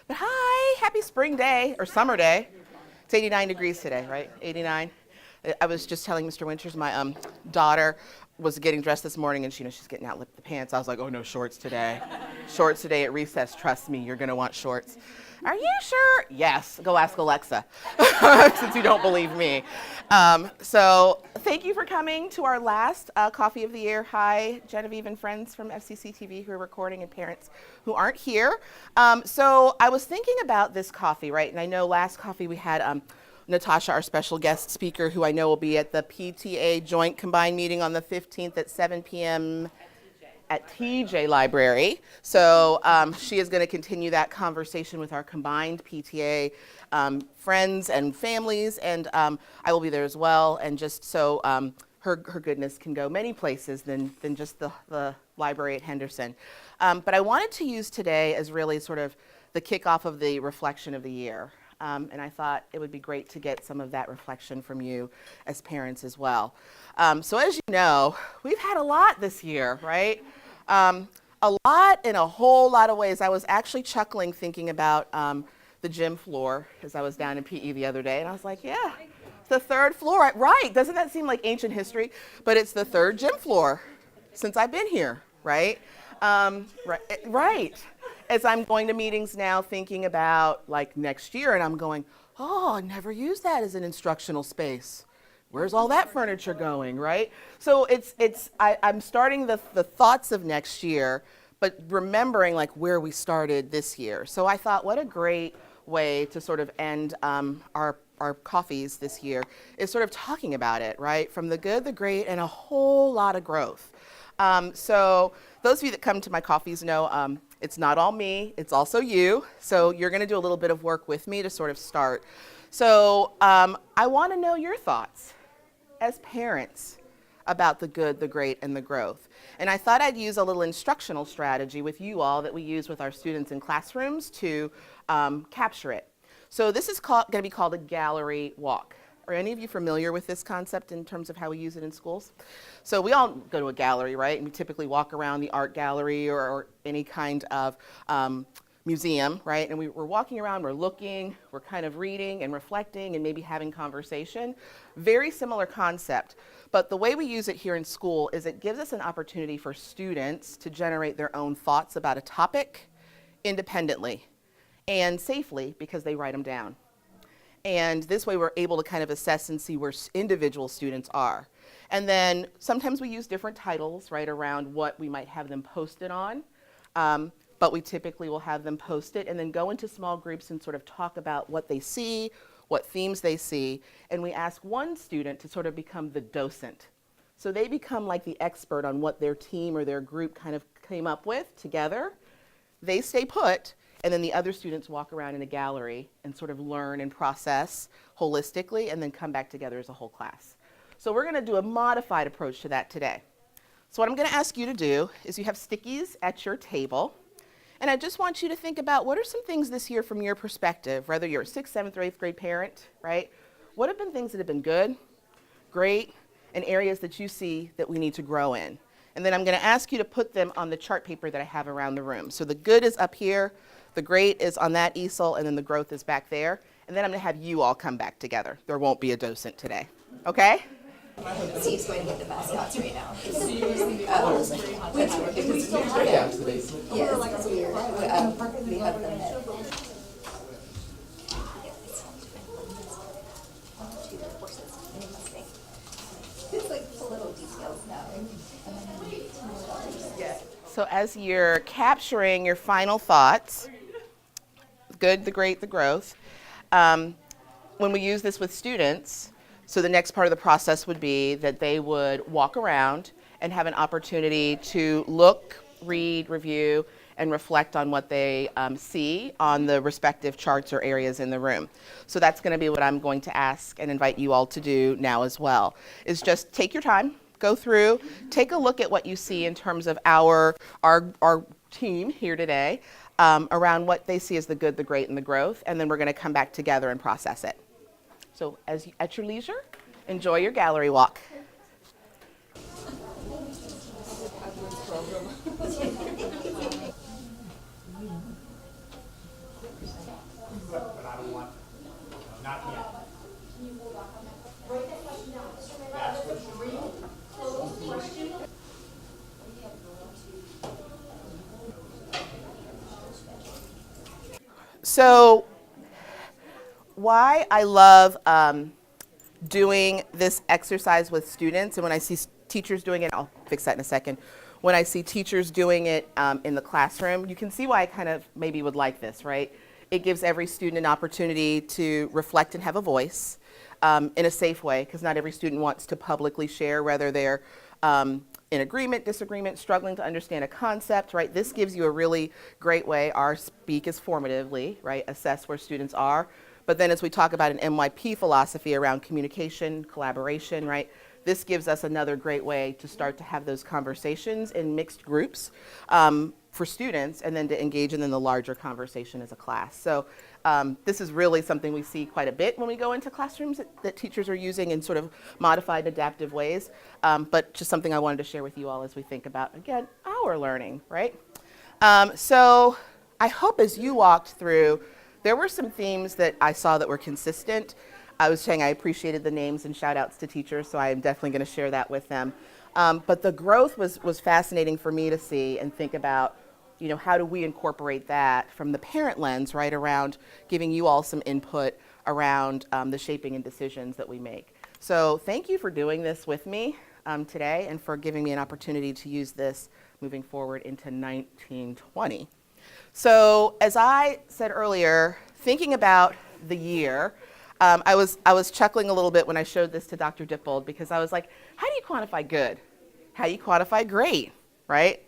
But hi, happy spring day or summer day. It's 89 degrees today, right? 89. I was just telling Mr. Winters, my daughter was getting dressed this morning, and she's getting out the pants. I was like, oh no, shorts today. Shorts today at recess. Trust me, you're gonna want shorts. Are you sure? Yes. Go ask Alexa, since you don't believe me. So thank you for coming to our last coffee of the year. Hi, Genevieve and friends from FCC TV who are recording and parents who aren't here. So I was thinking about this coffee, right? And I know last coffee we had Natasha, our special guest speaker, who I know will be at the PTA joint combined meeting on the 15th at 7 p.m. at TJ Library. So she is going to continue that conversation with our combined PTA friends and families, and I will be there as well. And just so her goodness can go many places than just the library at Henderson. But I wanted to use today as really sort of the kickoff of the reflection of the year. And I thought it would be great to get some of that reflection from you as parents as well. So as you know, we've had a lot this year, right? A lot in a whole lot of ways. I was actually chuckling thinking about the gym floor as I was down in PE the other day, and I was like, yeah, it's the third floor. Right, doesn't that seem like ancient history? But it's the third gym floor since I've been here, right? Right. As I'm going to meetings now thinking about like next year, and I'm going, oh, I never used that as an instructional space. Where's all that furniture going, right? So I'm starting the thoughts of next year, but remembering like where we started this year. So I thought, what a great way to sort of end our coffees this year is sort of talking about it, right? From the good, the great, and a whole lot of growth. So those of you that come to my coffees know it's not all me, it's also you. So you're gonna do a little bit of work with me to sort of start. So I wanna know your thoughts as parents about the good, the great, and the growth. And I thought I'd use a little instructional strategy with you all that we use with our students in classrooms to capture it. So this is gonna be called a gallery walk. Are any of you familiar with this concept in terms of how we use it in schools? So we all go to a gallery, right? And we typically walk around the art gallery or any kind of museum, right? And we're walking around, we're looking, we're kind of reading and reflecting and maybe having conversation. Very similar concept. But the way we use it here in school is it gives us an opportunity for students to generate their own thoughts about a topic independently and safely because they write them down. And this way we're able to kind of assess and see where individual students are. And then sometimes we use different titles, right, around what we might have them posted on. But we typically will have them post it and then go into small groups and sort of talk about what they see, what themes they see. And we ask one student to sort of become the docent. So they become like the expert on what their team or their group kind of came up with together. They stay put. And then the other students walk around in a gallery and sort of learn and process holistically and then come back together as a whole class. So we're going to do a modified approach to that today. So what I'm going to ask you to do is you have stickies at your table. And I just want you to think about what are some things this year from your perspective, whether you're a 6th, 7th, or 8th grade parent, right? What have been things that have been good, great, and areas that you see that we need to grow in? And then I'm going to ask you to put them on the chart paper that I have around the room. So the good is up here. The great is on that easel, and then the growth is back there. And then I'm going to have you all come back together. There won't be a docent today. Okay? Steve's going to get the mascots right now. We have them at it's like the little details now. So as you're capturing your final thoughts, good, the great, the growth, when we use this with students, so the next part of the process would be that they would walk around and have an opportunity to look, read, review, and reflect on what they see on the respective charts or areas in the room. So that's going to be what I'm going to ask and invite you all to do now as well, is just take your time. Go through, take a look at what you see in terms of our team here today around what they see as the good, the great, and the growth, and then we're going to come back together and process it. So at your leisure, enjoy your gallery walk. So why I love doing this exercise with students, and when I see teachers doing it, I'll fix that in a second. When I see teachers doing it in the classroom, you can see why I kind of maybe would like this, right? It gives every student an opportunity to reflect and have a voice in a safe way, because not every student wants to publicly share whether they're in agreement, disagreement, struggling to understand a concept, right? This gives you a really great way. Our speak is formatively, right? Assess where students are. But then as we talk about an MYP philosophy around communication, collaboration, right? This gives us another great way to start to have those conversations in mixed groups for students, and then to engage in the larger conversation as a class. So this is really something we see quite a bit when we go into classrooms that teachers are using in sort of modified, adaptive ways, but just something I wanted to share with you all as we think about, again, our learning, right? So I hope as you walked through, there were some themes that I saw that were consistent. I was saying I appreciated the names and shout outs to teachers, so I am definitely going to share that with them. But the growth was fascinating for me to see and think about, you know, how do we incorporate that from the parent lens, right, around giving you all some input around the shaping and decisions that we make. So thank you for doing this with me today, and for giving me an opportunity to use this moving forward into 1920. So as I said earlier, thinking about the year, I was chuckling a little bit when I showed this to Dr. Dippold, because I was like, how do you quantify good? How do you quantify great, right?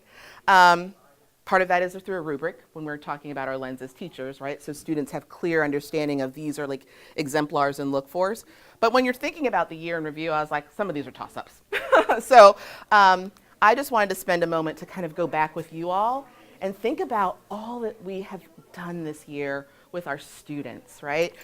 Part of that is through a rubric when we're talking about our lens as teachers, right? So students have clear understanding of these are like exemplars and look-fors. But when you're thinking about the year in review, I was like, some of these are toss-ups. So I just wanted to spend a moment to kind of go back with you all and think about all that we have done this year with our students, right?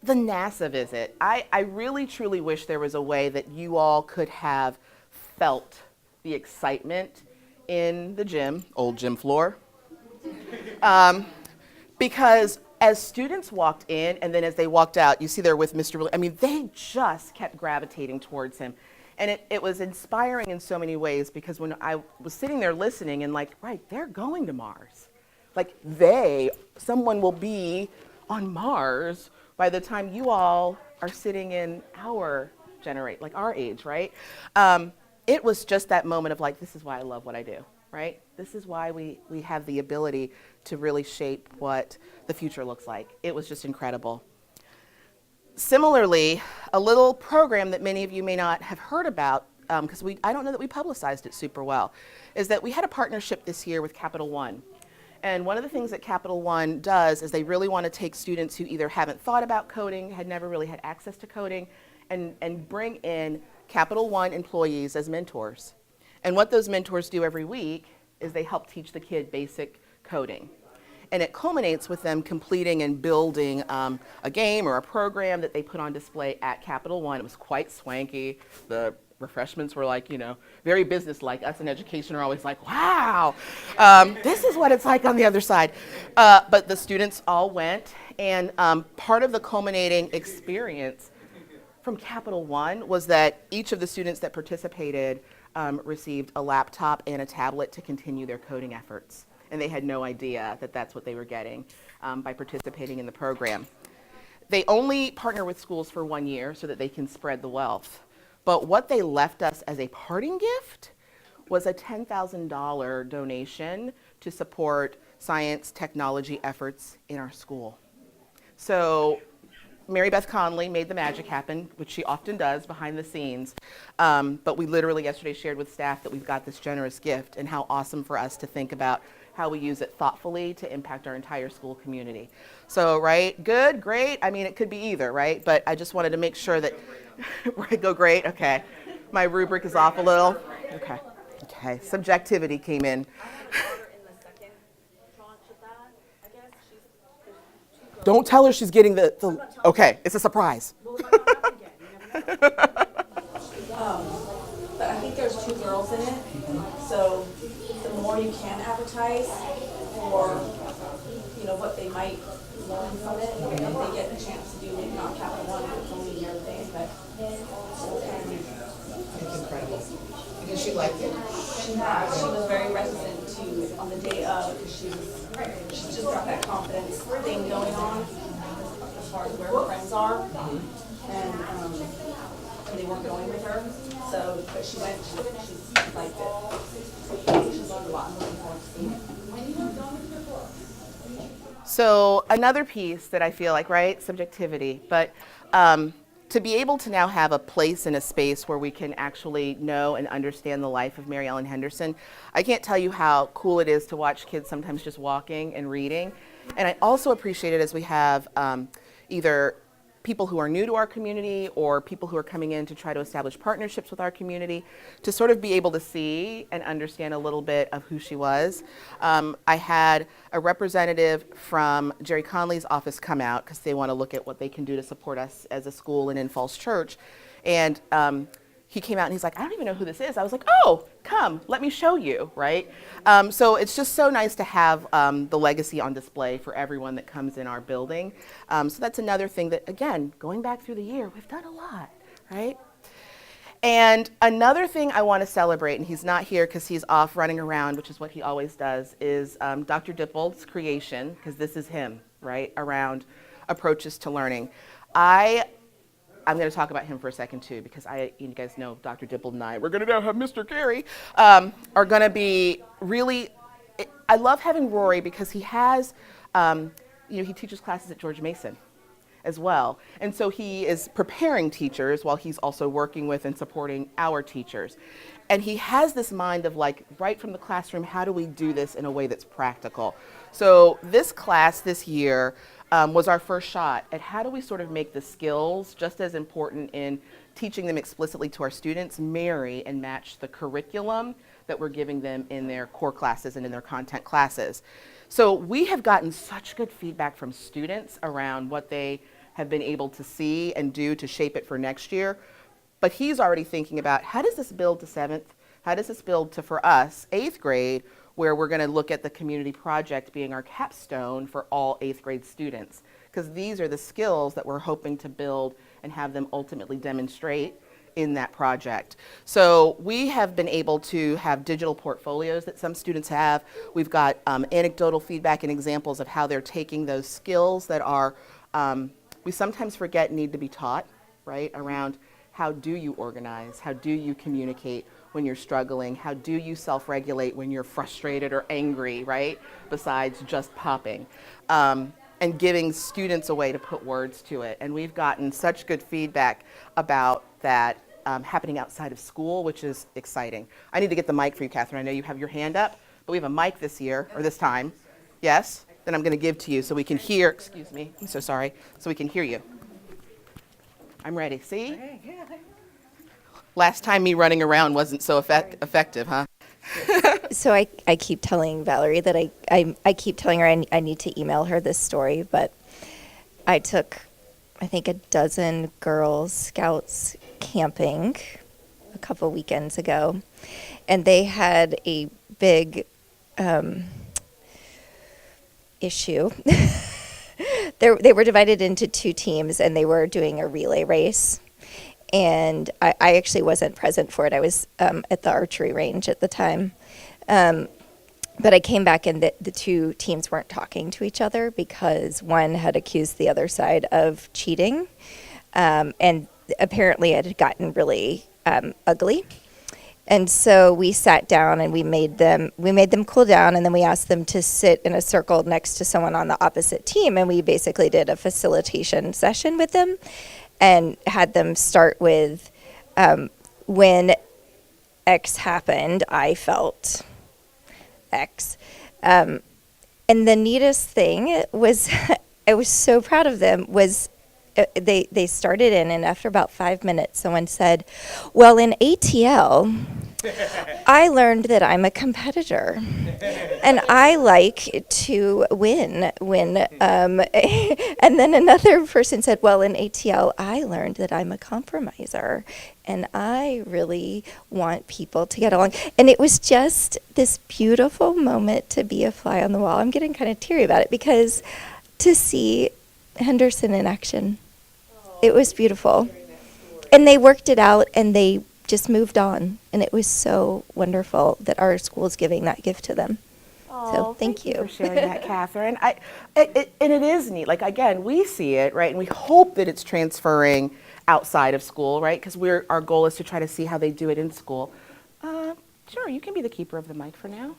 The NASA visit. I really truly wish there was a way that you all could have felt the excitement in the gym, old gym floor. Because as students walked in and then as they walked out, you see they're with Mr. I mean, they just kept gravitating towards him. And it was inspiring in so many ways, because when I was sitting there listening and like, right, they're going to Mars. Like someone will be on Mars by the time you all are sitting in our like our age, right? It was just that moment of like, this is why I love what I do, right? This is why we have the ability to really shape what the future looks like. It was just incredible. Similarly, a little program that many of you may not have heard about, because I don't know that we publicized it super well, is that we had a partnership this year with Capital One. And one of the things that Capital One does is they really want to take students who either haven't thought about coding, had never really had access to coding, and bring in Capital One employees as mentors. And what those mentors do every week is they help teach the kid basic coding. And it culminates with them completing and building a game or a program that they put on display at Capital One. It was quite swanky. The refreshments were like, you know, very business-like. Us in education are always like, wow, this is what it's like on the other side. But the students all went, and part of the culminating experience from Capital One was that each of the students that participated received a laptop and a tablet to continue their coding efforts. And they had no idea that that's what they were getting by participating in the program. They only partner with schools for 1 year so that they can spread the wealth. But what they left us as a parting gift was a $10,000 donation to support science technology efforts in our school. So Mary Beth Conley made the magic happen, which she often does behind the scenes. But we literally yesterday shared with staff that we've got this generous gift, and how awesome for us to think about how we use it thoughtfully to impact our entire school community. So, right, good, great. I mean, it could be either, right? But I just wanted to make sure that, go great, okay. My rubric is off a little. Okay, subjectivity came in. Don't tell her she's getting the okay, it's a surprise. But I think there's 2 girls in it, so the more you can advertise for, you know, what they might learn from it, if they get a chance to do maybe not Capital One, but it's only another thing, but It's incredible. Because she liked it. She was very reticent to, on the day of, because she's just got that confidence thing going on as far as where her friends are. And they weren't going with her. So, but she went, she liked it. She's learned a lot and looking forward to seeing it. So another piece that I feel like, right, subjectivity, but to be able to now have a place and a space where we can actually know and understand the life of Mary Ellen Henderson, I can't tell you how cool it is to watch kids sometimes just walking and reading. And I also appreciate it as we have either people who are new to our community or people who are coming in to try to establish partnerships with our community to sort of be able to see and understand a little bit of who she was. I had a representative from Jerry Conley's office come out because they want to look at what they can do to support us as a school and in Falls Church. And he came out and he's like, I don't even know who this is. I was like, oh, come, let me show you, right? So it's just so nice to have the legacy on display for everyone that comes in our building. So that's another thing that, again, going back through the year, we've done a lot, right? And another thing I want to celebrate, and he's not here because he's off running around, which is what he always does, is Dr. Dippold's creation, because this is him, right, around approaches to learning. I'm going to talk about him for a second too, because you guys know Dr. Dippold and I, we're going to now have Mr. Carey, are going to be really, I love having Rory because he has, he teaches classes at George Mason as well. And so he is preparing teachers while he's also working with and supporting our teachers. And he has this mind of like, right from the classroom, how do we do this in a way that's practical? So this class this year was our first shot at how do we sort of make the skills just as important in teaching them explicitly to our students, marry and match the curriculum that we're giving them in their core classes and in their content classes. So we have gotten such good feedback from students around what they have been able to see and do to shape it for next year. But he's already thinking about how does this build to 7th? How does this build to, for us, 8th grade, where we're going to look at the community project being our capstone for all 8th grade students? Because these are the skills that we're hoping to build and have them ultimately demonstrate in that project. So we have been able to have digital portfolios that some students have. We've got anecdotal feedback and examples of how they're taking those skills that are, we sometimes forget need to be taught, right, around how do you organize, how do you communicate when you're struggling, how do you self-regulate when you're frustrated or angry, right, besides just popping, and giving students a way to put words to it. And we've gotten such good feedback about that happening outside of school, which is exciting. I need to get the mic for you, Catherine. I know you have your hand up, but we have a mic this year, or this time. Yes? Then I'm going to give to you so we can hear, excuse me, I'm so sorry, so we can hear you. I'm ready. See? Last time me running around wasn't so effective, huh? So I keep telling Valerie that I keep telling her I need to email her this story, but I took, I think, a dozen Girl Scouts camping a couple weekends ago, and they had a big issue. They were divided into 2 teams, and they were doing a relay race. And I actually wasn't present for it. I was at the archery range at the time. But I came back, and the 2 teams weren't talking to each other because one had accused the other side of cheating. And apparently it had gotten really ugly. And so we sat down and we made them cool down, and then we asked them to sit in a circle next to someone on the opposite team, and we basically did a facilitation session with them and had them start with, when X happened, I felt X. And the neatest thing was, I was so proud of them, was they started in, and after about 5 minutes, someone said, well, in ATL, I learned that I'm a competitor, and I like to win. And then another person said, well, in ATL, I learned that I'm a compromiser, and I really want people to get along. And it was just this beautiful moment to be a fly on the wall. I'm getting kind of teary about it, because to see Henderson in action, it was beautiful. And they worked it out, and they just moved on, and it was so wonderful that our school is giving that gift to them. So thank you for sharing that, Catherine. And it is neat. Like, again, we see it, right? And we hope that it's transferring outside of school, right? Because our goal is to try to see how they do it in school. Sure, you can be the keeper of the mic for now.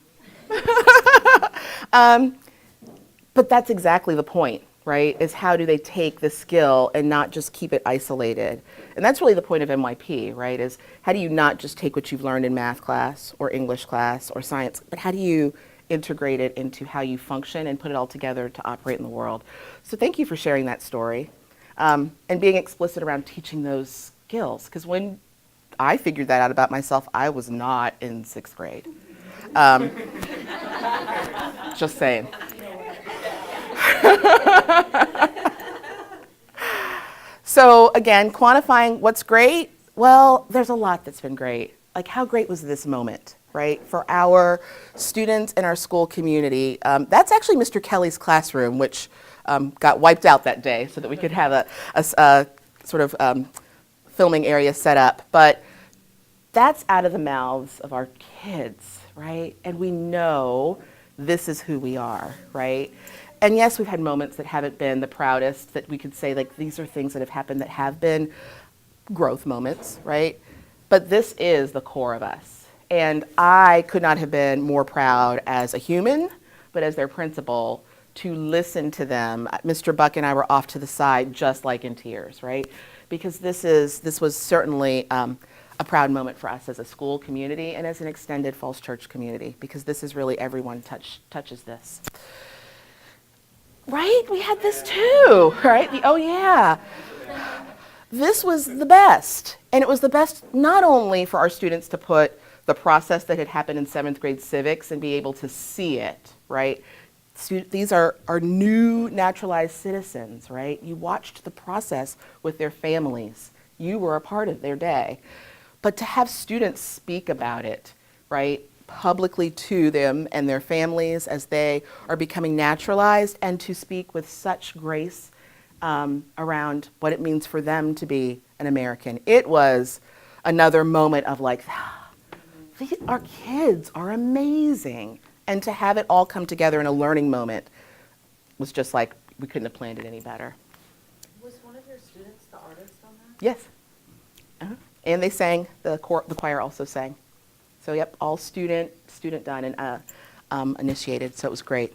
But that's exactly the point, right? Is how do they take the skill and not just keep it isolated? And that's really the point of NYP, right? Is how do you not just take what you've learned in math class or English class or science, but how do you integrate it into how you function and put it all together to operate in the world? So thank you for sharing that story and being explicit around teaching those skills. Because when I figured that out about myself, I was not in 6th grade. Just saying. So again, quantifying what's great. Well, there's a lot that's been great. Like, how great was this moment, right? For our students in our school community. That's actually Mr. Kelly's classroom, which got wiped out that day so that we could have a sort of filming area set up. But that's out of the mouths of our kids, right? And we know this is who we are, right? And yes, we've had moments that haven't been the proudest, that we could say, like, these are things that have happened that have been growth moments, right? But this is the core of us. And I could not have been more proud as a human, but as their principal, to listen to them. Mr. Buck and I were off to the side, just like in tears, right? Because this was certainly a proud moment for us as a school community and as an extended Falls Church community, because this is really everyone touches this. Right? We had this too, right? Oh yeah. This was the best. And it was the best not only for our students to put the process that had happened in 7th grade civics and be able to see it, right? These are new naturalized citizens, right? You watched the process with their families. You were a part of their day. But to have students speak about it, right, publicly to them and their families as they are becoming naturalized, and to speak with such grace around what it means for them to be an American. It was another moment of like, our kids are amazing. And to have it all come together in a learning moment was just like, we couldn't have planned it any better. Was one of your students the artist on that? Yes. And they sang, the choir also sang. So yep, all student done and initiated, so it was great.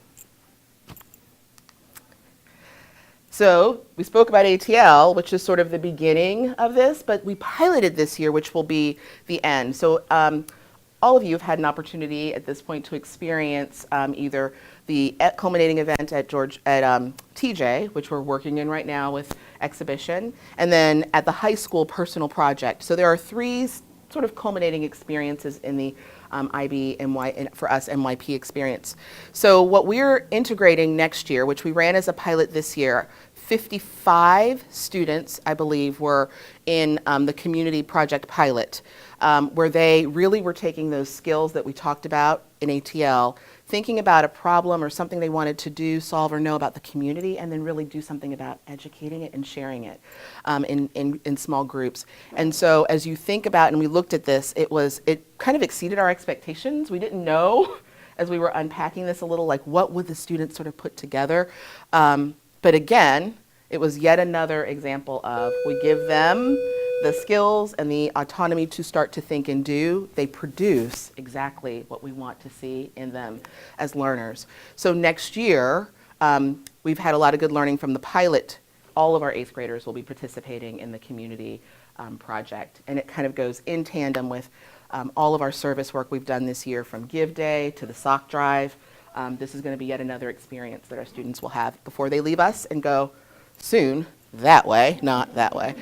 So we spoke about ATL, which is sort of the beginning of this, but we piloted this year, which will be the end. So all of you have had an opportunity at this point to experience either the culminating event at TJ, which we're working in right now with exhibition, and then at the high school personal project. So there are 3 sort of culminating experiences in the for us, NYP experience. So what we're integrating next year, which we ran as a pilot this year, 55 students, I believe, were in the community project pilot, where they really were taking those skills that we talked about in ATL, thinking about a problem or something they wanted to do, solve, or know about the community, and then really do something about educating it and sharing it in small groups. And so as you think about, and we looked at this, it kind of exceeded our expectations. We didn't know, as we were unpacking this a little, like what would the students sort of put together. But again, it was yet another example of, we give them the skills and the autonomy to start to think and do. They produce exactly what we want to see in them as learners. So next year, we've had a lot of good learning from the pilot. All of our 8th graders will be participating in the community project. And it kind of goes in tandem with all of our service work we've done this year, from Give Day to the sock drive. This is going to be yet another experience that our students will have before they leave us and go soon that way, not that way.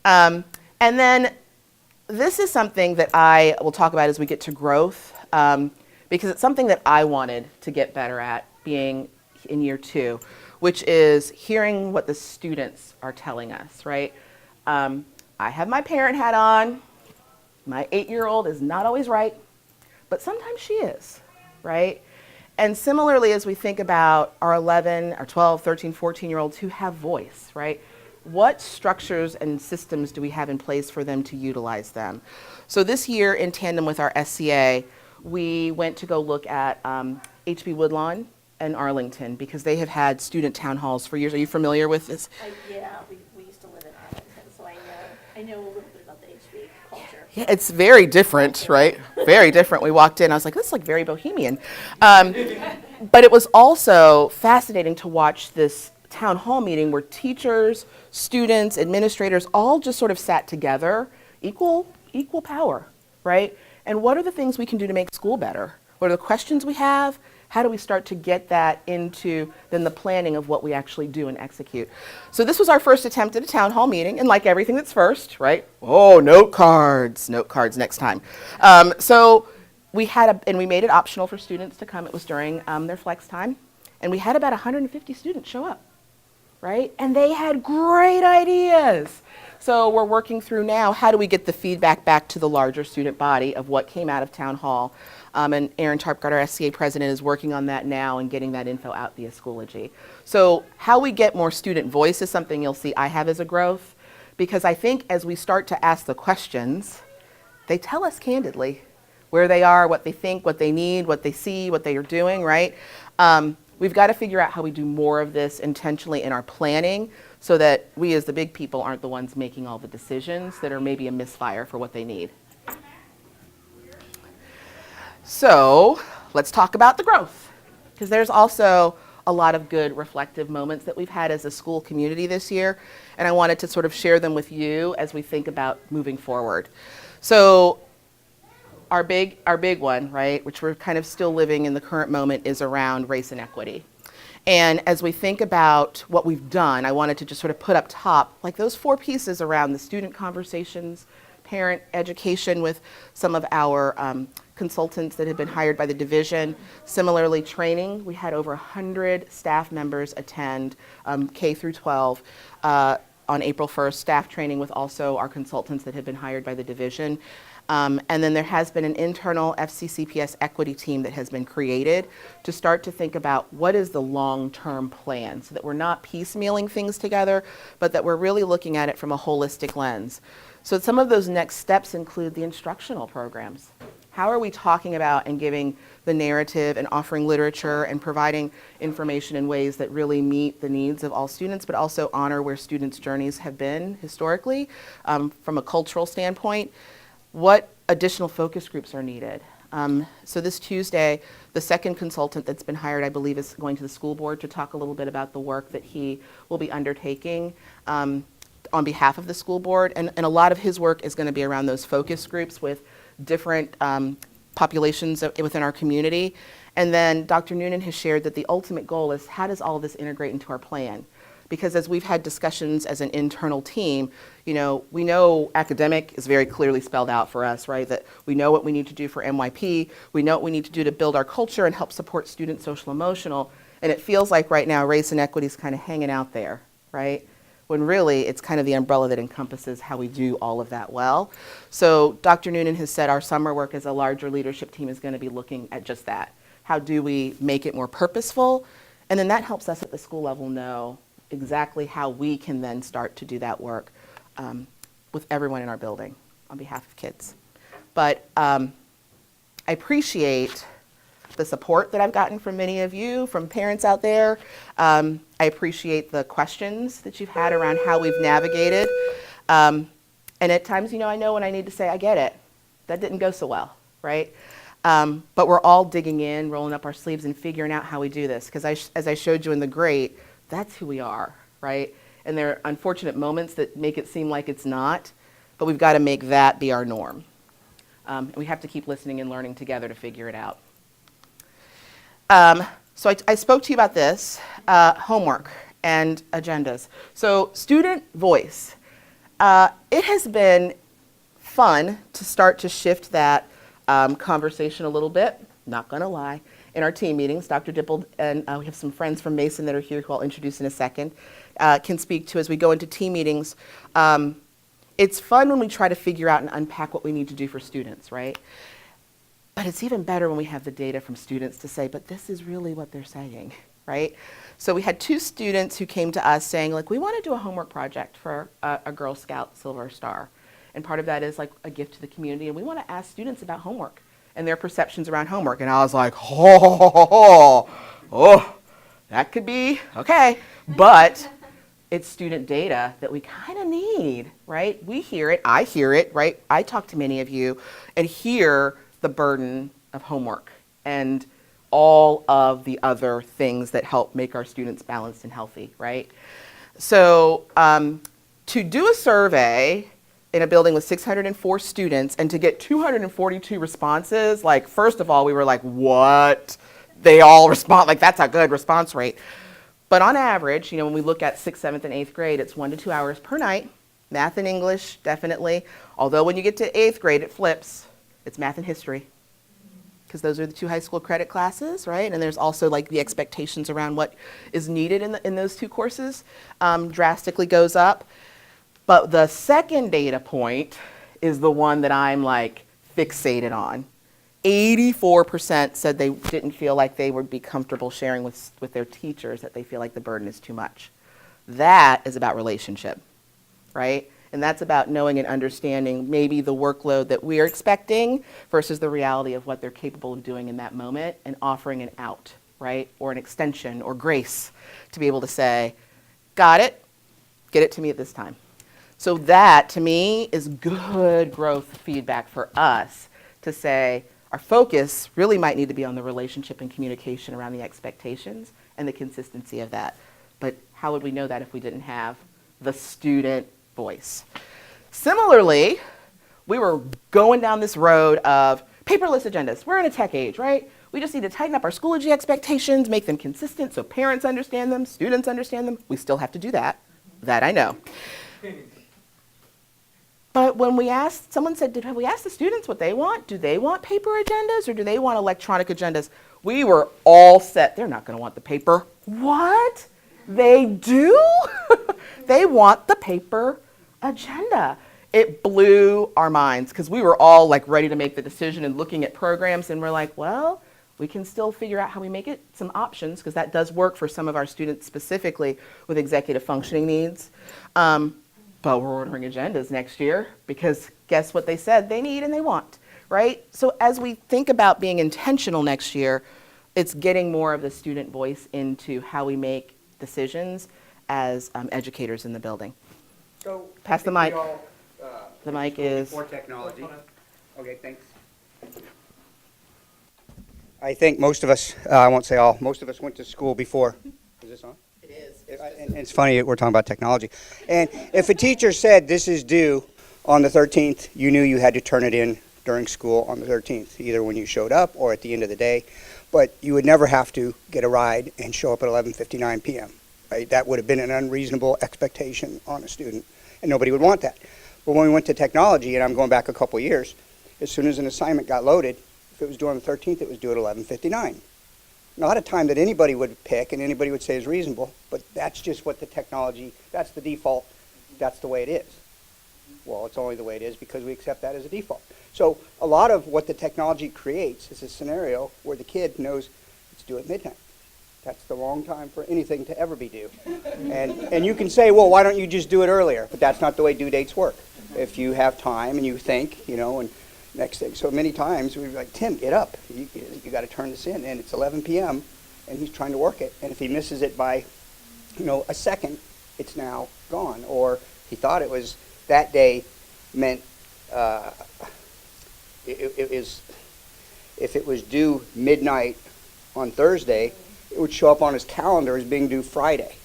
And then this is something that I will talk about as we get to growth, because it's something that I wanted to get better at being in year 2, which is hearing what the students are telling us, right? I have my parent hat on. My 8-year-old is not always right, but sometimes she is, right? And similarly, as we think about our 11, our 12, 13, 14-year-olds who have voice, right? what structures and systems do we have in place for them to utilize them? So this year, in tandem with our SCA, we went to go look at HB Woodlawn and Arlington because they have had student town halls for years. Are you familiar with this? Yeah, we used to live in Arlington, so I know a little bit about the HB culture. Yeah, it's very different, right? Very different. We walked in, I was like, this is like very bohemian. But it was also fascinating to watch this town hall meeting where teachers, students, administrators all just sort of sat together, equal power, right? And what are the things we can do to make school better? What are the questions we have? How do we start to get that into then the planning of what we actually do and execute? So this was our first attempt at a town hall meeting, and like everything that's first, right? Oh, note cards next time. So we had and we made it optional for students to come. It was during their flex time, and we had about 150 students show up, right? And they had great ideas. So we're working through now, how do we get the feedback back to the larger student body of what came out of town hall? And Erin Tarpgard, our SCA president, is working on that now and getting that info out via Schoology. So how we get more student voice is something you'll see I have as a growth, because I think as we start to ask the questions, they tell us candidly where they are, what they think, what they need, what they see, what they are doing, right? We've got to figure out how we do more of this intentionally in our planning so that we as the big people aren't the ones making all the decisions that are maybe a misfire for what they need. So let's talk about the growth, because there's also a lot of good reflective moments that we've had as a school community this year, and I wanted to sort of share them with you as we think about moving forward. So our big one, right, which we're kind of still living in the current moment, is around race and equity. And as we think about what we've done, I wanted to just sort of put up top, like those 4 pieces around the student conversations, parent education with some of our consultants that had been hired by the division. Similarly, training. We had over 100 staff members attend K through 12 on April 1st, staff training with also our consultants that had been hired by the division. And then there has been an internal FCCPS equity team that has been created to start to think about what is the long-term plan so that we're not piecemealing things together, but that we're really looking at it from a holistic lens. So some of those next steps include the instructional programs. How are we talking about and giving the narrative and offering literature and providing information in ways that really meet the needs of all students, but also honor where students' journeys have been historically from a cultural standpoint? What additional focus groups are needed? So this Tuesday, the second consultant that's been hired, I believe, is going to the school board to talk a little bit about the work that he will be undertaking on behalf of the school board. And a lot of his work is going to be around those focus groups with different populations within our community. And then Dr. Noonan has shared that the ultimate goal is how does all of this integrate into our plan? Because as we've had discussions as an internal team, we know academic is very clearly spelled out for us, right? That we know what we need to do for MYP, we know what we need to do to build our culture and help support student social emotional, and it feels like right now race and equity is kind of hanging out there, right? When really it's kind of the umbrella that encompasses how we do all of that well. So Dr. Noonan has said our summer work as a larger leadership team is going to be looking at just that. How do we make it more purposeful? And then that helps us at the school level know exactly how we can then start to do that work with everyone in our building on behalf of kids. But I appreciate the support that I've gotten from many of you, from parents out there. I appreciate the questions that you've had around how we've navigated. And at times, I know when I need to say, I get it. That didn't go so well, right? But we're all digging in, rolling up our sleeves and figuring out how we do this. Because as I showed you in the grade, that's who we are, right? And there are unfortunate moments that make it seem like it's not, but we've got to make that be our norm. And we have to keep listening and learning together to figure it out. So I spoke to you about this, homework and agendas. So student voice. It has been fun to start to shift that conversation a little bit, not gonna lie. In our team meetings, Dr. Dippold and we have some friends from Mason that are here who I'll introduce in a second, can speak to as we go into team meetings. It's fun when we try to figure out and unpack what we need to do for students, right? But it's even better when we have the data from students to say, but this is really what they're saying, right? So we had 2 students who came to us saying, like, we want to do a homework project for a Girl Scout Silver Star. And part of that is like a gift to the community. And we want to ask students about homework and their perceptions around homework. And I was like, oh, that could be okay. But it's student data that we kind of need, right? We hear it, I hear it, right? I talk to many of you and hear the burden of homework and all of the other things that help make our students balanced and healthy, right? So to do a survey in a building with 604 students and to get 242 responses, like, first of all, we were like, what? They all respond, like, that's a good response rate. But on average, you know, when we look at 6th, 7th, and 8th grade, it's 1 to 2 hours per night. Math and English, definitely. Although when you get to 8th grade, it flips. It's math and history, because those are the 2 high school credit classes, right? And there's also like the expectations around what is needed in those 2 courses drastically goes up. But the second data point is the one that I'm like fixated on. 84% said they didn't feel like they would be comfortable sharing with their teachers, that they feel like the burden is too much. That is about relationship, right? And that's about knowing and understanding maybe the workload that we're expecting versus the reality of what they're capable of doing in that moment, and offering an out, right? Or an extension or grace to be able to say, got it, get it to me at this time. So that, to me, is good growth feedback for us to say our focus really might need to be on the relationship and communication around the expectations and the consistency of that. But how would we know that if we didn't have the student voice? Similarly, we were going down this road of paperless agendas. We're in a tech age, right? We just need to tighten up our Schoology expectations, make them consistent so parents understand them, students understand them. We still have to do that. That I know. But when we asked, someone said, have we asked the students what they want? Do they want paper agendas or do they want electronic agendas? We were all set. They're not going to want the paper. What? They do? They want the paper agenda. It blew our minds because we were all like ready to make the decision and looking at programs, and we're like, well, we can still figure out how we make it some options, because that does work for some of our students specifically with executive functioning needs. But we're ordering agendas next year because guess what they said they need and they want, right? So as we think about being intentional next year, it's getting more of the student voice into how we make decisions as educators in the building. So Pass the I think mic. we all, The mic school is, before technology. Okay, thanks. I think most of us, I won't say all, most of us went to school before. Is this on? it is. And it's funny, we're talking about technology. And if a teacher said this is due on the 13th, you knew you had to turn it in during school on the 13th, either when you showed up or at the end of the day. But you would never have to get a ride and show up at 11:59 p.m. Right? That would have been an unreasonable expectation on a student, and nobody would want that. But when we went to technology, and I'm going back a couple years, as soon as an assignment got loaded, if it was due on the 13th, it was due at 11:59. Not a time that anybody would pick and anybody would say is reasonable, but that's just what the technology, that's the default, that's the way it is. Well, it's only the way it is because we accept that as a default. So a lot of what the technology creates is a scenario where the kid knows it's due at midnight. That's the wrong time for anything to ever be due. And you can say, well, why don't you just do it earlier? But that's not the way due dates work. If you have time and you think, and next thing. So many times we're like, Tim, get up. You got to turn this in. And it's 11 p.m. and he's trying to work it. And if he misses it by, a second, it's now gone. Or he thought it was that day meant if it was due midnight on Thursday, it would show up on his calendar as being due Friday.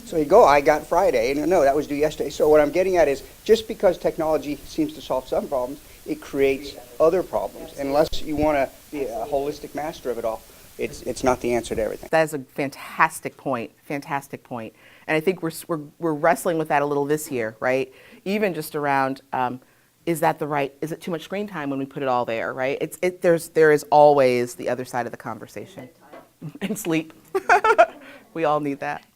So he'd go, I got Friday. And no, that was due yesterday. So what I'm getting at is just because technology seems to solve some problems, it creates other problems. Unless you want to be a holistic master of it all, it's not the answer to everything. That is a fantastic point, And I think we're wrestling with that a little this year, right? Even just around, is it too much screen time when we put it all there, right? There is always the other side of the conversation. And sleep. We all need that.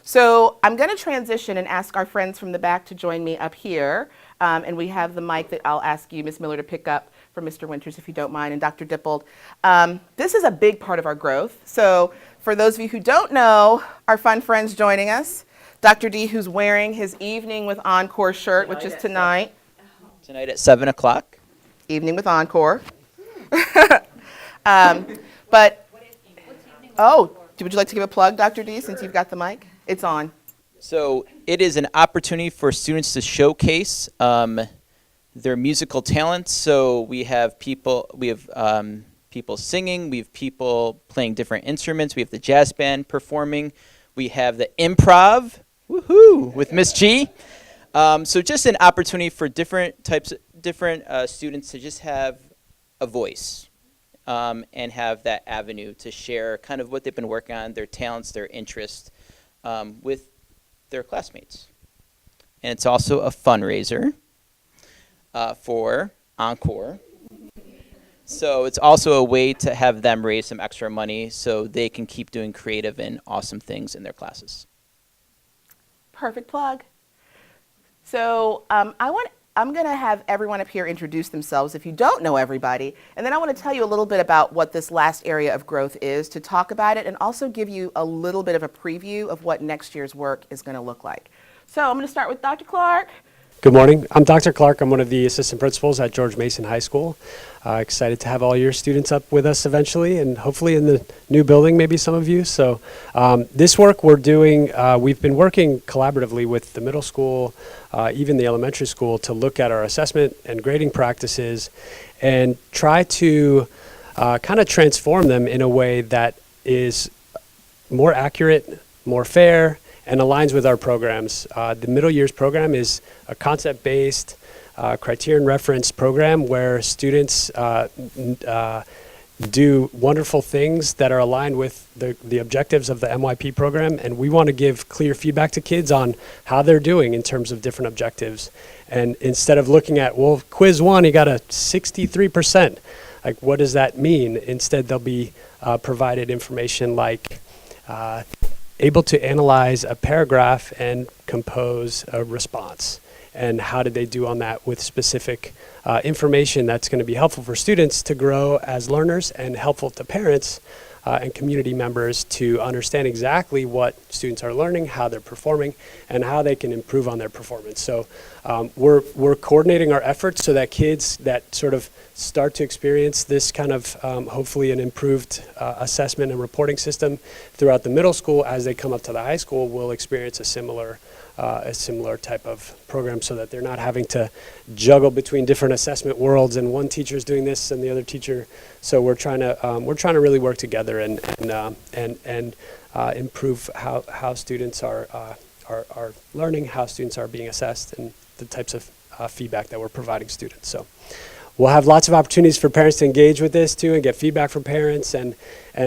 So I'm going to transition and ask our friends from the back to join me up here. And we have the mic that I'll ask you, Ms. Miller, to pick up from Mr. Winters, if you don't mind, and Dr. Dippold. This is a big part of our growth. So for those of you who don't know, our fun friends joining us, Dr. D, who's wearing his Evening with Encore shirt, which is tonight. Tonight at 7 o'clock. Evening with Encore. But, oh, would you like to give a plug, Dr. D, since you've got the mic? It's on. So it is an opportunity for students to showcase their musical talents. So we have people singing, we have people playing different instruments, we have the jazz band performing, we have the improv, woohoo, with Miss G. So just an opportunity for different students to just have a voice and have that avenue to share kind of what they've been working on, their talents, their interests with their classmates. And it's also a fundraiser for Encore. So it's also a way to have them raise some extra money so they can keep doing creative and awesome things in their classes. Perfect plug. So I'm going to have everyone up here introduce themselves if you don't know everybody. And then I want to tell you a little bit about what this last area of growth is, to talk about it and also give you a little bit of a preview of what next year's work is going to look like. So I'm going to start with Dr. Clark. Good morning. I'm Dr. Clark. I'm one of the assistant principals at George Mason High School. Excited to have all your students up with us eventually, and hopefully in the new building, maybe some of you. So this work we're doing, we've been working collaboratively with the middle school, even the elementary school, to look at our assessment and grading practices and try to kind of transform them in a way that is more accurate, more fair, and aligns with our programs. The middle years program is a concept-based, criterion reference program where students do wonderful things that are aligned with the objectives of the MYP program, and we want to give clear feedback to kids on how they're doing in terms of different objectives. And instead of looking at, well, quiz 1, he got a 63%, like what does that mean? Instead, they'll be provided information like able to analyze a paragraph and compose a response. And how did they do on that with specific information that's going to be helpful for students to grow as learners and helpful to parents and community members to understand exactly what students are learning, how they're performing, and how they can improve on their performance. So we're coordinating our efforts so that kids that sort of start to experience this kind of hopefully an improved assessment and reporting system throughout the middle school, as they come up to the high school, will experience a similar type of program, so that they're not having to juggle between different assessment worlds and one teacher's doing this and the other teacher. So we're trying to really work together and improve how students are learning, how students are being assessed, and the types of feedback that we're providing students. So we'll have lots of opportunities for parents to engage with this too and get feedback from parents and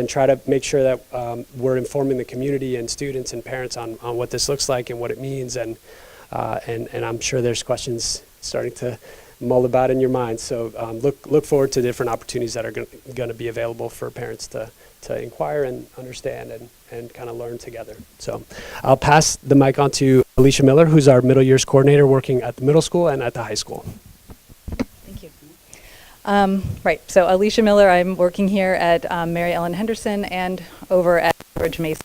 try to make sure that we're informing the community and students and parents on what this looks like and what it means. And I'm sure there's questions starting to mull about in your mind. So look forward to different opportunities that are going to be available for parents to inquire and understand and kind of learn together. So I'll pass the mic on to Alicia Miller, who's our middle years coordinator working at the middle school and at the high school. Thank you. Right, so Alicia Miller, I'm working here at Mary Ellen Henderson and over at George Mason.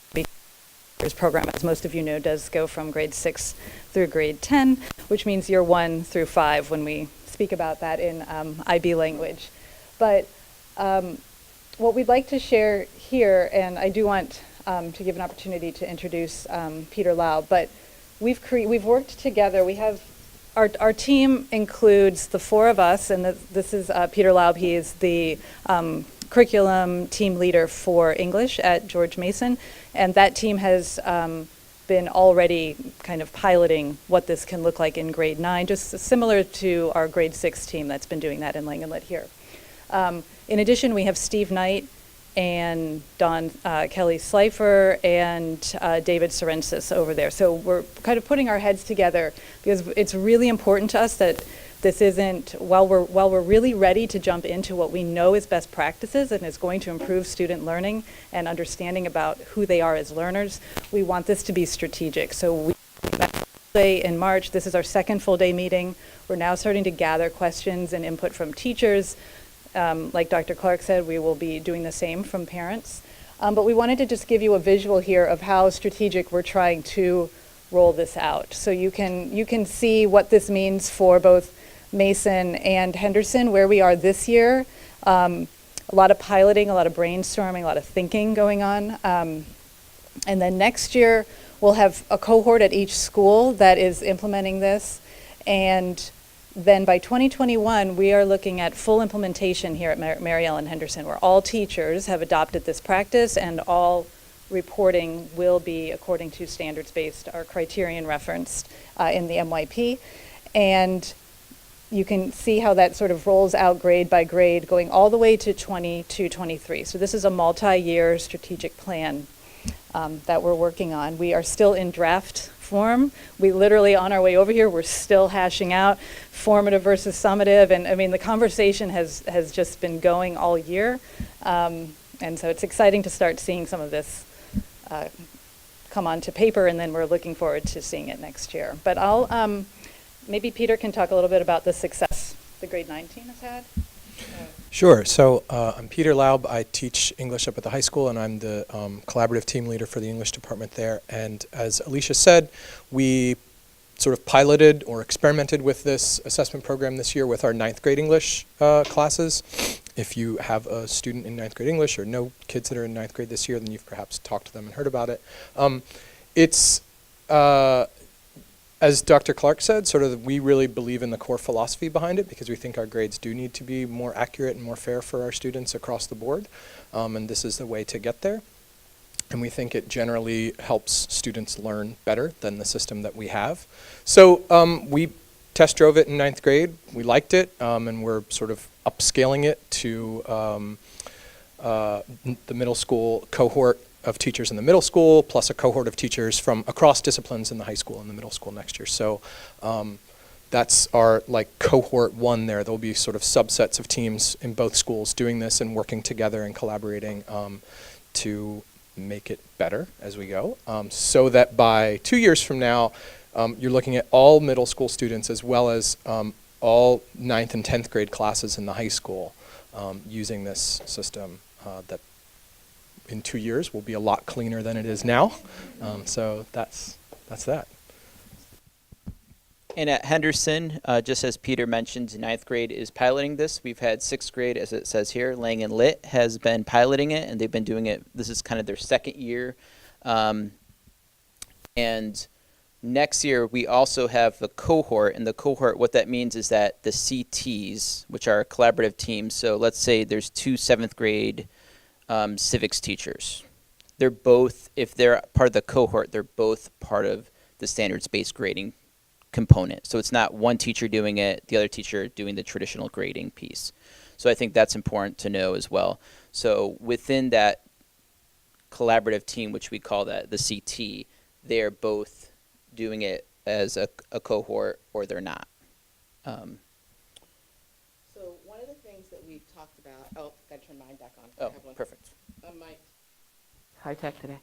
This program, as most of you know, does go from grade 6 through grade 10, which means year 1 through 5 when we speak about that in IB language. But what we'd like to share here, and I do want to give an opportunity to introduce Peter Lau, but we've worked together. We have our team includes the 4 of us, and this is Peter Lau. He is the curriculum team leader for English at George Mason, and that team has been already kind of piloting what this can look like in grade 9, just similar to our grade 6 team that's been doing that in Langenlit here. In addition, we have Steve Knight and Don Kelly Slifer and David Sorensis over there. So we're kind of putting our heads together because it's really important to us that this isn't, while we're really ready to jump into what we know is best practices and is going to improve student learning and understanding about who they are as learners, we want this to be strategic. So we met in March. This is our second full day meeting. We're now starting to gather questions and input from teachers Like Dr. Clark said, we will be doing the same from parents. But we wanted to just give you a visual here of how strategic we're trying to roll this out. So you can see what this means for both Mason and Henderson, where we are this year. A lot of piloting, a lot of brainstorming, a lot of thinking going on. And then next year, we'll have a cohort at each school that is implementing this. And then by 2021, we are looking at full implementation here at Mary Ellen Henderson, where all teachers have adopted this practice and all reporting will be according to standards-based or criterion referenced in the MYP. And you can see how that sort of rolls out grade by grade, going all the way to 22-23. So this is a multi-year strategic plan that we're working on. We are still in draft form. We literally, on our way over here, we're still hashing out formative versus summative. And I mean, the conversation has just been going all year. And so it's exciting to start seeing some of this come onto paper, and then we're looking forward to seeing it next year. But I'll, maybe Peter can talk a little bit about the success the grade 9 team has had. Sure. So I'm Peter Laub. I teach English up at the high school, and I'm the collaborative team leader for the English department there. And as Alicia said, we sort of piloted or experimented with this assessment program this year with our 9th grade English classes. If you have a student in 9th grade English or know kids that are in 9th grade this year, then you've perhaps talked to them and heard about it. It's as Dr. Clark said, sort of we really believe in the core philosophy behind it, because we think our grades do need to be more accurate and more fair for our students across the board, and this is the way to get there. And we think it generally helps students learn better than the system that we have. So we test drove it in 9th grade. We liked it, and we're sort of upscaling it to the middle school cohort of teachers in the middle school, plus a cohort of teachers from across disciplines in the high school and the middle school next year. So that's our cohort 1 there. There'll be sort of subsets of teams in both schools doing this and working together and collaborating to make it better as we go, so that by 2 years from now, you're looking at all middle school students as well as all 9th and 10th grade classes in the high school using this system that in 2 years will be a lot cleaner than it is now. So that's that. And at Henderson, just as Peter mentioned, 9th grade is piloting this. We've had 6th grade, as it says here, Lang and Lit has been piloting it, and they've been doing it. This is kind of their 2nd year. And next year, we also have the cohort. And the cohort, what that means is that the CTs, which are collaborative teams, so let's say there's 2 7th grade civics teachers. They're both, if they're part of the cohort, they're both part of the standards-based grading component. So it's not one teacher doing it, the other teacher doing the traditional grading piece. So I think that's important to know as well. So within that collaborative team, which we call that the CT, they're both doing it as a cohort or they're not. So one of the things that we've talked about, gotta turn mine back on. Oh, perfect. High tech today.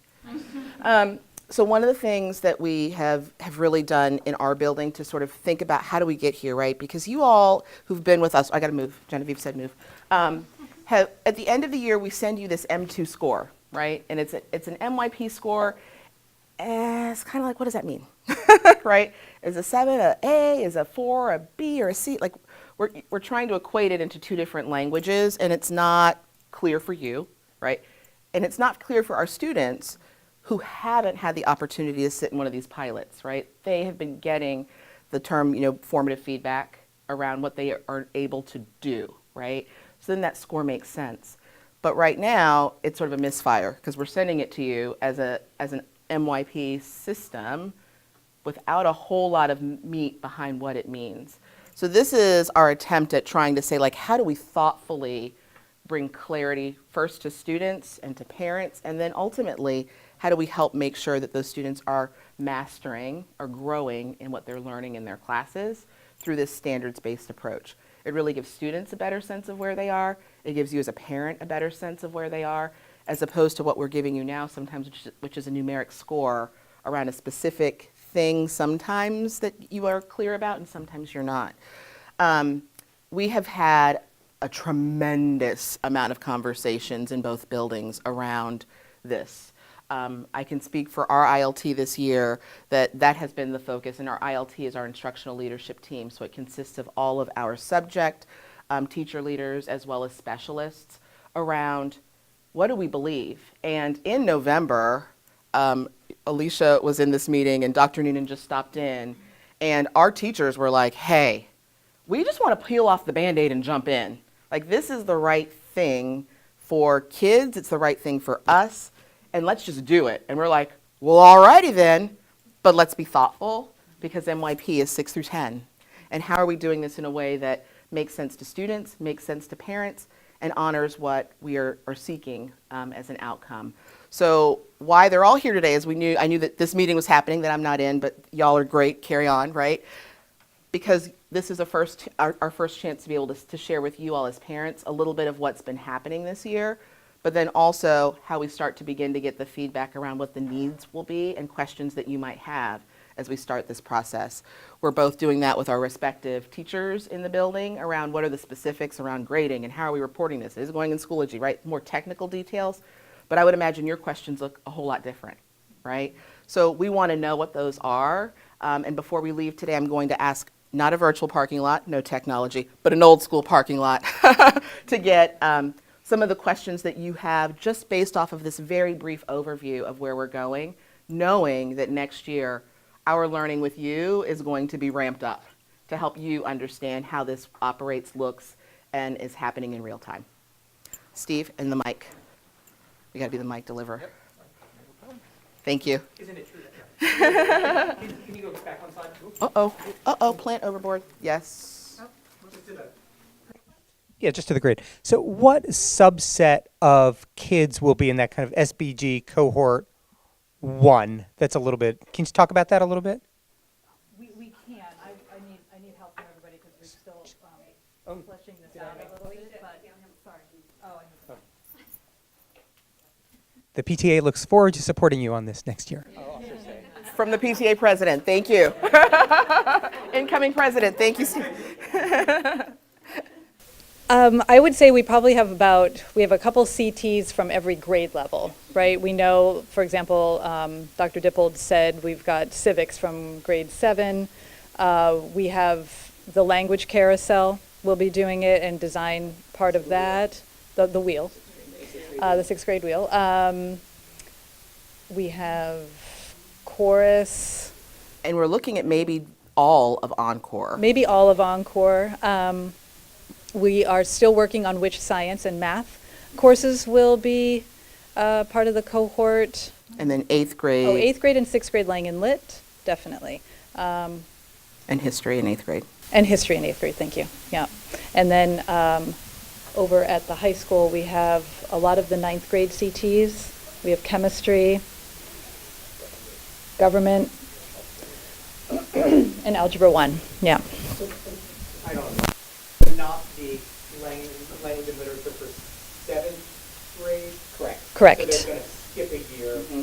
So one of the things that we have really done in our building to sort of think about how do we get here, right? Because you all who've been with us, I gotta move, Genevieve said move, have, at the end of the year, we send you this M2 score, right? And it's an MYP score. It's kind of like, what does that mean, right? Is a 7 a A, is a 4 a B, or a C? Like, we're trying to equate it into 2 different languages, and it's not clear for you, right? And it's not clear for our students who haven't had the opportunity to sit in one of these pilots, right? They have been getting the term, formative feedback around what they are able to do, right? So then that score makes sense. But right now, it's sort of a misfire because we're sending it to you as an MYP system without a whole lot of meat behind what it means. So this is our attempt at trying to say, how do we thoughtfully bring clarity first to students and to parents, and then ultimately, how do we help make sure that those students are mastering or growing in what they're learning in their classes through this standards-based approach. It really gives students a better sense of where they are. It gives you as a parent a better sense of where they are, as opposed to what we're giving you now sometimes, which is a numeric score around a specific thing sometimes that you are clear about and sometimes you're not. We have had a tremendous amount of conversations in both buildings around this. I can speak for our ILT this year that has been the focus, and our ILT is our instructional leadership team. So it consists of all of our subject teacher leaders as well as specialists around what do we believe. And in November, Alicia was in this meeting and Dr. Noonan just stopped in, and our teachers were like, hey, we just want to peel off the Band-Aid and jump in. Like, this is the right thing for kids, it's the right thing for us, and let's just do it. And we're like, well, alrighty then, but let's be thoughtful, because MYP is 6 through 10. And how are we doing this in a way that makes sense to students, makes sense to parents, and honors what we are seeking as an outcome. So why they're all here today is I knew that this meeting was happening that I'm not in, but y'all are great, carry on, right? Because this is our first chance to be able to share with you all as parents a little bit of what's been happening this year, but then also how we start to begin to get the feedback around what the needs will be and questions that you might have as we start this process. We're both doing that with our respective teachers in the building around what are the specifics around grading and how are we reporting this. It is going in Schoology, right? More technical details, but I would imagine your questions look a whole lot different, right? So we want to know what those are, and before we leave today, I'm going to ask not a virtual parking lot, no technology, but an old school parking lot to get some of the questions that you have just based off of this very brief overview of where we're going, knowing that next year our learning with you is going to be ramped up to help you understand how this operates, looks, and is happening in real time. Steve, and the mic. We gotta be the mic deliverer. Yep. Thank you. Isn't it true that, can you go back one slide? Uh-oh, plant overboard, yes. Yeah, just to the grade. So what subset of kids will be in that kind of SBG cohort 1? That's a little bit, can you talk about that a little bit? We can. I need help from everybody because we're still fleshing this out a little bit, but sorry. Oh, I know. The PTA looks forward to supporting you on this next year. From the PTA president, thank you. Incoming president, thank you, Steve. I would say we probably have a couple CTs from every grade level, right? We know, for example, Dr. Dippold said we've got civics from grade 7. We have the language carousel. We'll be doing it and design part of that, the wheel, the 6th grade wheel. We have chorus. And we're looking at maybe all of Encore. Maybe all of Encore. We are still working on which science and math courses will be part of the cohort. And then 8th grade. Oh, 8th grade and 6th grade Lang and Lit, definitely. And history in 8th grade. And history in 8th grade, thank you. Yeah. And then over at the high school, we have a lot of the 9th grade CTs. We have chemistry, government, and Algebra 1. Yeah. I don't know. Not the language and literature for 7th grade? Correct. Correct. So they're going to skip a year. Mm-hmm.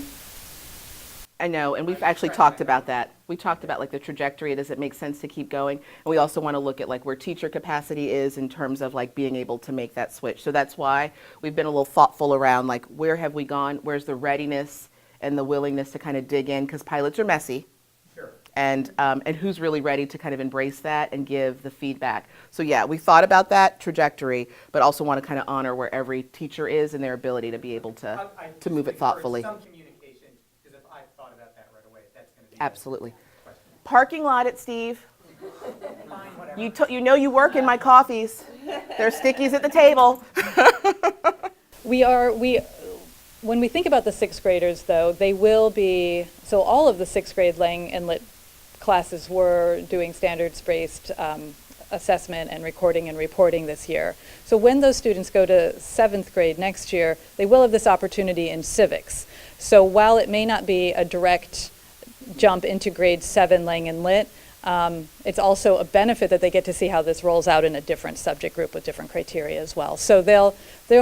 I know, and we've actually talked about that. We talked about like the trajectory. Does it make sense to keep going? And we also want to look at like where teacher capacity is in terms of like being able to make that switch. So that's why we've been a little thoughtful around like where have we gone? Where's the readiness and the willingness to kind of dig in? Because pilots are messy. And who's really ready to kind of embrace that and give the feedback. So yeah, we thought about that trajectory, but also want to kind of honor where every teacher is and their ability to be able to move it thoughtfully. Some communication, because if I thought about that right away, that's going to be Absolutely. Parking lot at Steve. You know you work in my coffees. There's stickies at the table. When we think about the 6th graders, though, they will be, so all of the 6th grade Lang and Lit classes were doing standards-based assessment and recording and reporting this year. So when those students go to 7th grade next year, they will have this opportunity in civics. So while it may not be a direct jump into grade 7 Lang and Lit, It's also a benefit that they get to see how this rolls out in a different subject group with different criteria as well. So they'll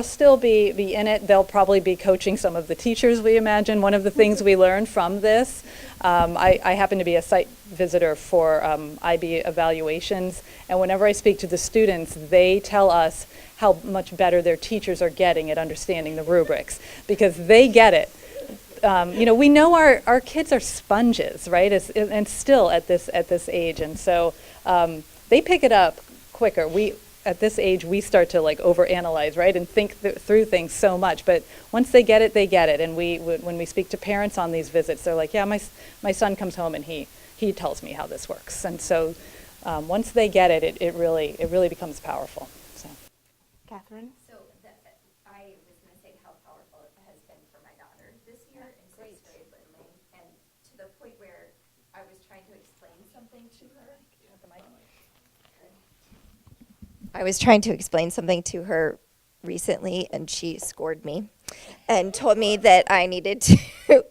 still be in it. They'll probably be coaching some of the teachers, we imagine. One of the things we learned from this, I happen to be a site visitor for IB evaluations, and whenever I speak to the students, they tell us how much better their teachers are getting at understanding the rubrics, because they get it. We know our kids are sponges, right? And still at this age, and so they pick it up quicker. At this age, we start to like overanalyze, right, and think through things so much. But once they get it, they get it. And when we speak to parents on these visits, they're like, "Yeah, my son comes home and he tells me how this works." And so once they get it, it really becomes powerful. So. Catherine? So I was going to say how powerful it has been for my daughter this year in sixth grade with me, and to the point where I was trying to explain something to her. I was trying to explain something to her recently, and she scored me and told me that I needed to,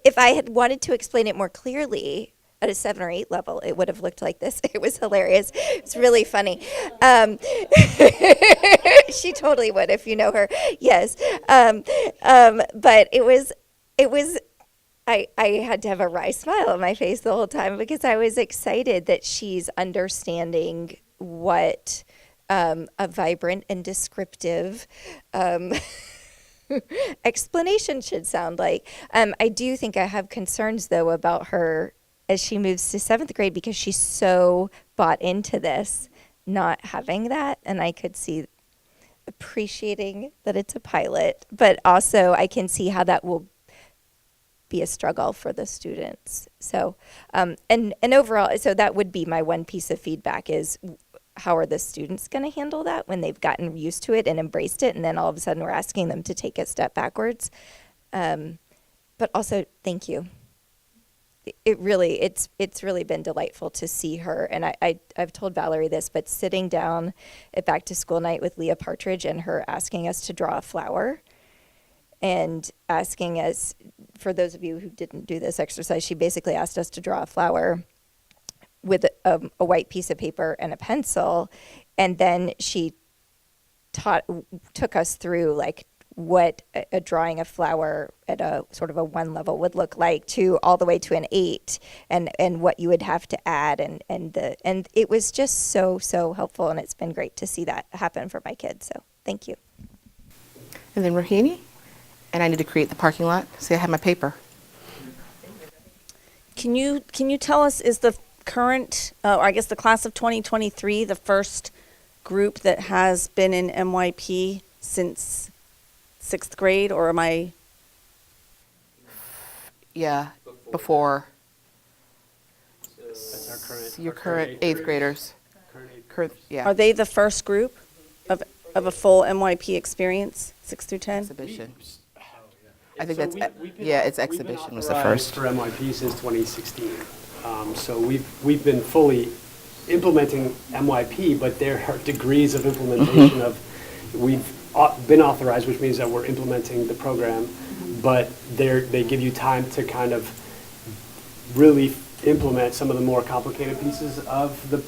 if I had wanted to explain it more clearly at a 7 or 8 level, it would have looked like this. It was hilarious. It's really funny. She totally would if you know her. Yes. But it was, I had to have a wry smile on my face the whole time because I was excited that she's understanding what a vibrant and descriptive explanation should sound like. I do think I have concerns, though, about her as she moves to 7th grade because she's so bought into this, not having that. And I could see appreciating that it's a pilot, but also I can see how that will be a struggle for the students. So, and overall, so that would be my one piece of feedback is how are the students going to handle that when they've gotten used to it and embraced it, and then all of a sudden we're asking them to take a step backwards. But also, thank you. It's really been delightful to see her, and I've told Valerie this, but sitting down at back to school night with Leah Partridge and her asking us to draw a flower, and asking us, for those of you who didn't do this exercise, she basically asked us to draw a flower with a white piece of paper and a pencil, and then she took us through like what a drawing a flower at a sort of a 1 level would look like to all the way to an 8, and what you would have to add, and it was just so helpful, and it's been great to see that happen for my kids. So thank you. And then Rohini? And I need to create the parking lot. See, I have my paper. Can you tell us, is the current, or I guess the class of 2023, the first group that has been in MYP since 6th grade, or am I? Yeah, before. That's our Your current eighth graders. Yeah. Are they the first group of a full MYP experience, 6 through 10? Exhibition. I think that's, it's exhibition was the first. For MYP since 2016. So we've been fully implementing MYP, but there are degrees of implementation of, we've been authorized, which means that we're implementing the program, but they give you time to kind of really implement some of the more complicated pieces of the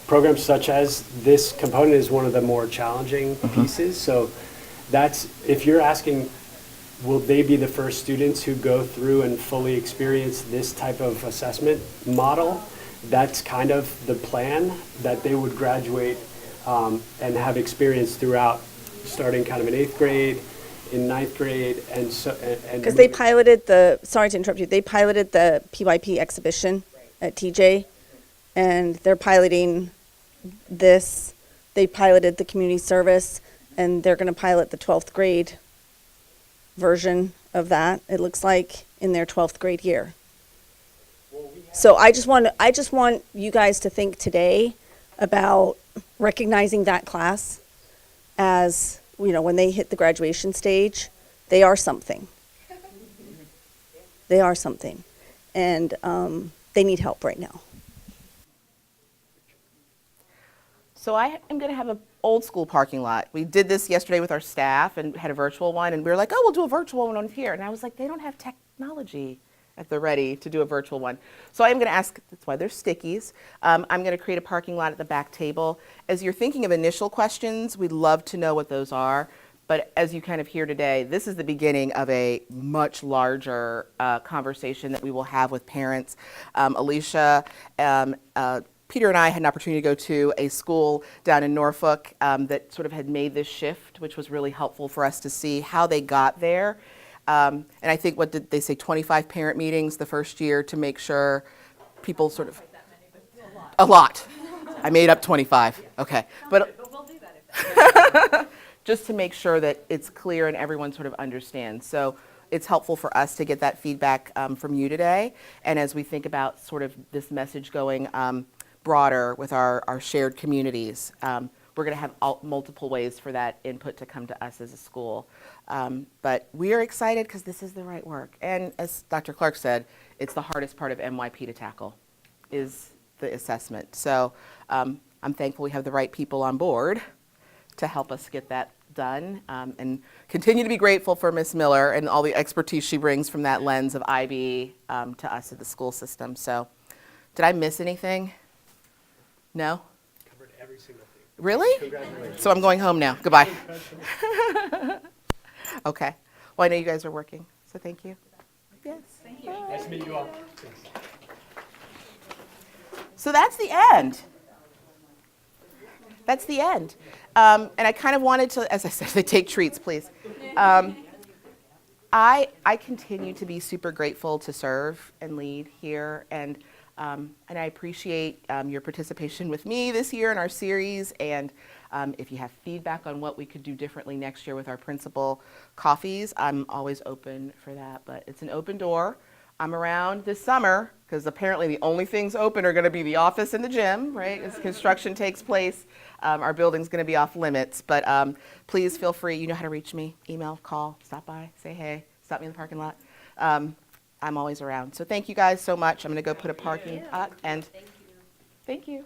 program, such as this component is one of the more challenging pieces. So that's, if you're asking, will they be the first students who go through and fully experience this type of assessment model? That's kind of the plan, that they would graduate and have experience throughout, starting kind of in 8th grade, in 9th grade, and so. Because they piloted sorry to interrupt you, they piloted the PYP exhibition at TJ, and they're piloting this. They piloted the community service, and they're going to pilot the 12th grade version of that, it looks like, in their 12th grade year. So I just want you guys to think today about recognizing that class as, when they hit the graduation stage, they are something. They are something. And they need help right now. So I am going to have an old school parking lot. We did this yesterday with our staff and had a virtual one, and we were like, oh, we'll do a virtual one on here. And I was like, they don't have technology. at the ready to do a virtual one. So I'm going to ask, that's why there's stickies. I'm going to create a parking lot at the back table. As you're thinking of initial questions, we'd love to know what those are. But as you kind of hear today, this is the beginning of a much larger conversation that we will have with parents. Alicia, Peter and I had an opportunity to go to a school down in Norfolk that sort of had made this shift, which was really helpful for us to see how they got there. And I think, what did they say, 25 parent meetings the first year to make sure people sort of, a lot. I made up 25, okay. But we'll do that just to make sure that it's clear and everyone sort of understands. So it's helpful for us to get that feedback from you today. And as we think about sort of this message going broader with our shared communities, we're going to have multiple ways for that input to come to us as a school. But we are excited because this is the right work. And as Dr. Clark said, it's the hardest part of MYP to tackle, is the assessment. So I'm thankful we have the right people on board to help us get that done, and continue to be grateful for Ms. Miller and all the expertise she brings from that lens of IB to us at the school system. So did I miss anything? No? Covered every single thing. Really? Congratulations. So I'm going home now. Goodbye. Okay. Well, I know you guys are working, so thank you. Yes. Thank you. Nice to meet you all. Thanks. So that's the end. That's the end. And I kind of wanted to, as I said, they take treats, please. I continue to be super grateful to serve and lead here, and I appreciate your participation with me this year in our series. And if you have feedback on what we could do differently next year with our principal coffees, I'm always open for that. But it's an open door. I'm around this summer because apparently the only things open are going to be the office and the gym, right? As construction takes place, our building's going to be off limits. But please feel free. You know how to reach me. Email, call, stop by, say hey, stop me in the parking lot. I'm always around. So thank you guys so much. I'm going to go put a parking and thank you.